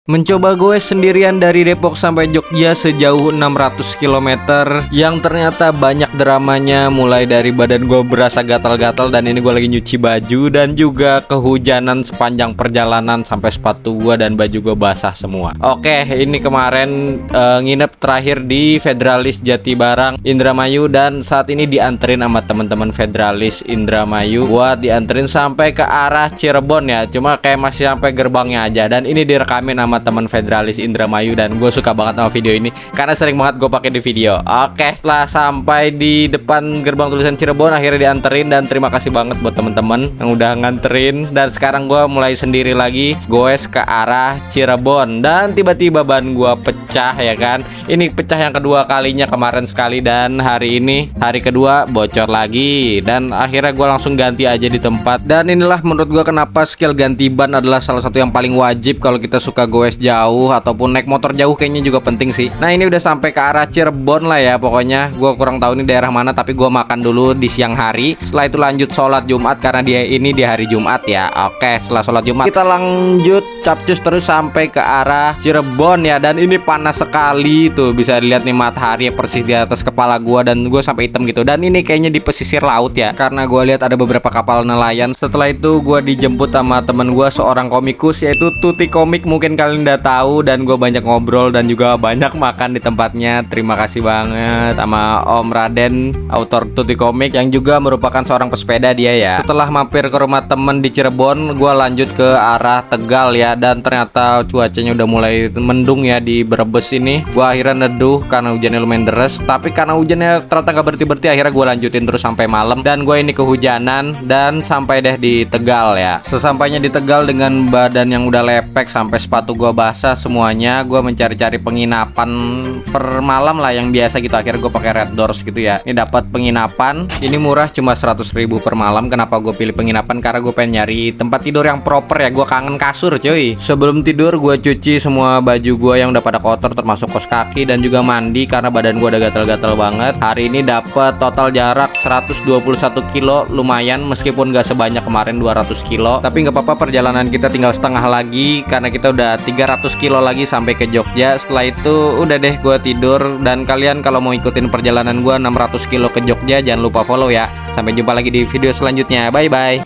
Mencoba goes sendirian dari Depok sampai Jogja sejauh 600 km yang ternyata banyak dramanya, mulai dari badan gue berasa gatal-gatal dan ini gue lagi nyuci baju, dan juga kehujanan sepanjang perjalanan sampai sepatu gue dan baju gue basah semua. Oke, ini kemarin nginep terakhir di Federalis Jatibarang Indramayu, dan saat ini dianterin sama teman-teman Federalis Indramayu. Gua dianterin sampai ke arah Cirebon ya, cuma kayak masih sampai gerbangnya aja, dan ini direkamin sama teman Federalis Indramayu, dan gue suka banget sama video ini karena sering banget gue pakai di video. Oke, setelah sampai di depan gerbang tulisan Cirebon akhirnya dianterin, dan terima kasih banget buat teman-teman yang udah nganterin. Dan sekarang gue mulai sendiri lagi goes ke arah Cirebon, dan tiba-tiba ban gue pecah ya kan. Ini pecah yang kedua kalinya, kemarin sekali dan hari ini hari kedua bocor lagi, dan akhirnya gue langsung ganti aja di tempat. Dan inilah menurut gue kenapa skill ganti ban adalah salah satu yang paling wajib kalau kita suka goes jauh ataupun naik motor jauh, kayaknya juga penting sih. Nah, ini udah sampai ke arah Cirebon lah ya, pokoknya gue kurang tahu ini daerah mana, tapi gue makan dulu di siang hari. Setelah itu lanjut sholat Jumat karena dia ini di hari Jumat ya. Oke, setelah sholat Jumat kita lanjut capcus terus sampai ke arah Cirebon ya, dan ini panas sekali tuh, bisa dilihat nih matahari persis di atas kepala gue, dan gue sampai hitam gitu. Dan ini kayaknya di pesisir laut ya, karena gue lihat ada beberapa kapal nelayan. Setelah itu gue dijemput sama temen gue, seorang komikus yaitu Tuti Komik, mungkin kalian udah tahu, dan gue banyak ngobrol dan juga banyak makan di tempatnya. Terima kasih banget sama Om Raden, autor Tuti Komik, yang juga merupakan seorang pesepeda dia ya. Setelah mampir ke rumah temen di Cirebon, gue lanjut ke arah Tegal ya, dan ternyata cuacanya udah mulai mendung ya di Brebes ini. Gue akhirnya neduh karena hujannya lumayan deras, tapi karena hujannya ternyata gak berhenti-berhenti, akhirnya gue lanjutin terus sampai malam, dan gue ini kehujanan dan sampai deh di Tegal ya. Sesampainya di Tegal dengan badan yang udah lepek sampai sepatu gue basah semuanya, gue mencari-cari penginapan per malam lah yang biasa gitu. Akhirnya gue pakai Red Doors gitu ya. Ini dapat penginapan, ini murah cuma 100.000 per malam. Kenapa gue pilih penginapan? Karena gue pengen nyari tempat tidur yang proper ya. Gue kangen kasur cuy. Sebelum tidur gue cuci semua baju gue yang udah pada kotor, termasuk kaos kaki, dan juga mandi karena badan gue udah gatal-gatal banget. Hari ini dapat total jarak 121 kilo, lumayan meskipun gak sebanyak kemarin 200 kilo. Tapi nggak apa-apa, perjalanan kita tinggal setengah lagi karena kita udah 300 kilo lagi sampai ke Jogja. Setelah itu udah deh gue tidur. Dan kalian kalau mau ikutin perjalanan gue 600 kilo ke Jogja, jangan lupa follow ya. Sampai jumpa lagi di video selanjutnya, bye bye.